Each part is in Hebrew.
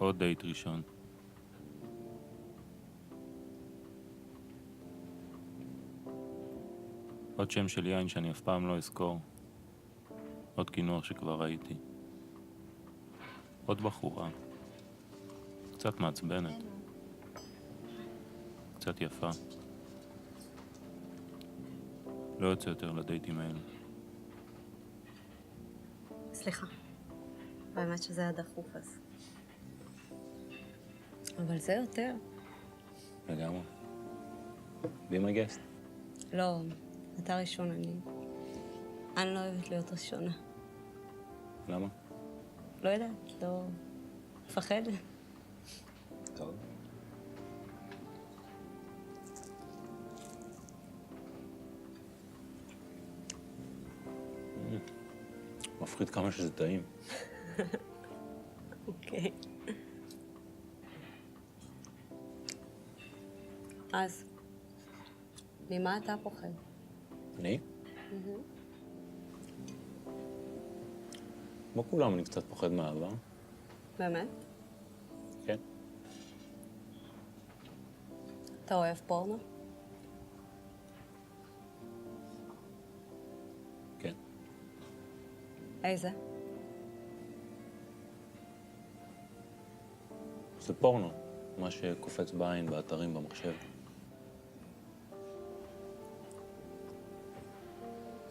עוד דייט ראשון. עוד שם של יין שאני אף פעם לא אזכור. עוד כינוח שכבר ראיתי. עוד בחורה. קצת מעצבנת. קצת יפה. לא יוצא יותר לדייטים האלה. סליחה. באמת שזה היה דחוף אז. אבל זה יותר. לגמרי. בי מגסט. לא, אתה ראשון, אני לא אוהבת להיות ראשונה. למה? לא יודעת, לא... מפחד. טוב. מפחיד כמה שזה טעים. אוקיי. אז, ממה אתה פוחד? אני? כמו כולם, אני קצת פוחד מאהבה. באמת? כן. אתה אוהב פורנו? כן. איזה? זה פורנו, מה שקופץ בעין באתרים במחשב.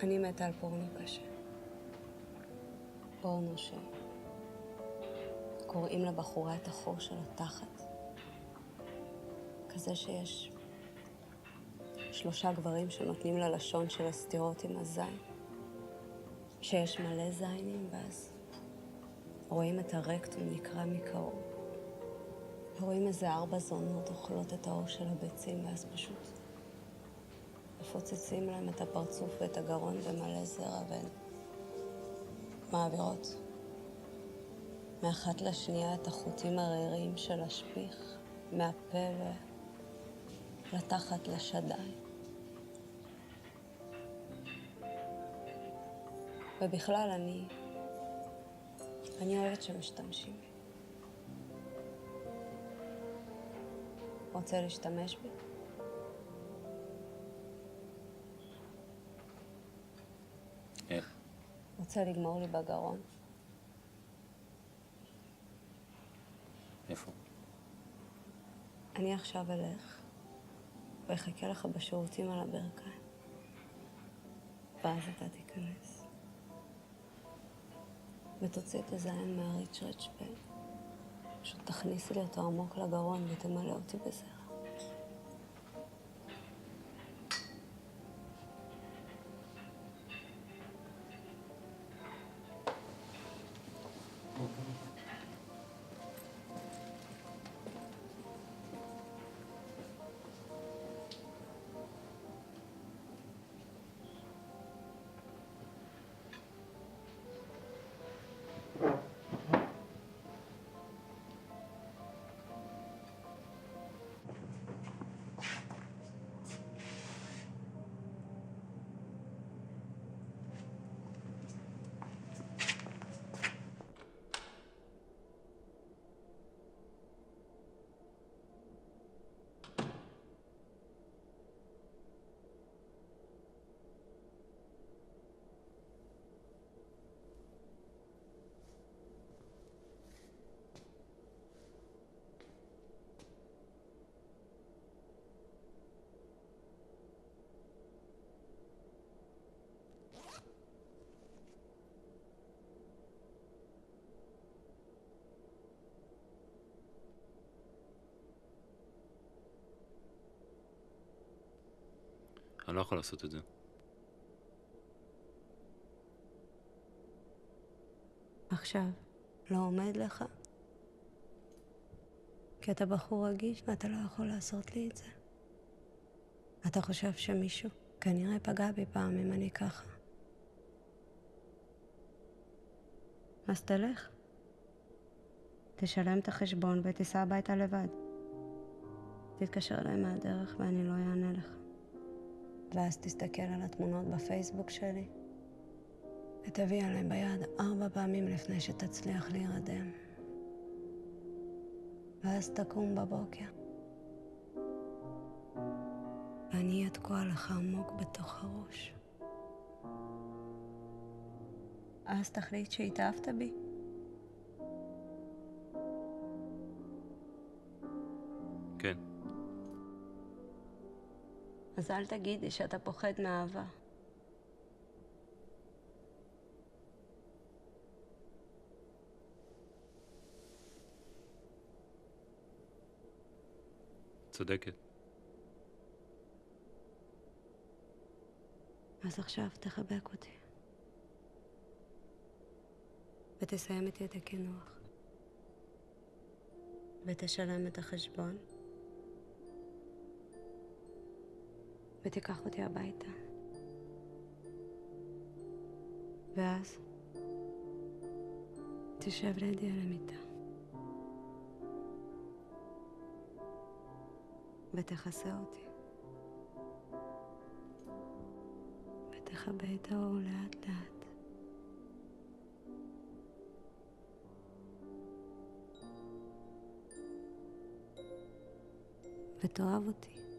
אני מתה על פורנו קשה. פורנו קוראים לבחורה את החור של התחת. כזה שיש 3 גברים שנותנים ללשון של הסתירות עם הזין. שיש מלא זיינים, ואז רואים את הרקטום נקרע מקרוב. רואים איזה 4 זונות אוכלות את האור של הביצים, ואז פשוט מפוצצים להם את הפרצוף ואת הגרון במלא זרע, והן מעבירות מאחת לשנייה את החוטים הרעירים של השפיך, מהפה לתחת לשדיים. ובכלל אני אוהבת שמשתמשים בי. רוצה להשתמש בי? איך? רוצה לגמור לי בגרון? איפה? אני עכשיו אלך ואחכה לך בשירותים על הברכיים. ואז אתה תיכנס. ותוציא את הזין מהריץ' רצ'פה. פשוט תכניסי לי אותו עמוק לגרון ותמלא אותי בזרע. אני לא יכול לעשות את זה. עכשיו, לא עומד לך? כי אתה בחור רגיש ואתה לא יכול לעשות לי את זה. אתה חושב שמישהו כנראה פגע בי פעם אם אני ככה. אז תלך. תשלם את החשבון ותיסע הביתה לבד. תתקשר אליי מהדרך ואני לא אענה לך. ואז תסתכל על התמונות בפייסבוק שלי ותביא עליהם ביד 4 פעמים לפני שתצליח להירדם. ואז תקום בבוקר. ואני אהיה תקועה לך עמוק בתוך הראש. אז תחליט שהתאהבת בי. כן. אז אל תגידי שאתה פוחד מאהבה. צודקת. אז עכשיו תחבק אותי. ותסיים איתי את הקינוח. ותשלם את החשבון. ותיקח אותי הביתה. ואז תשב לידי על המיטה. ותכסה אותי. ותכבה את האור לאט לאט. ותאהב אותי.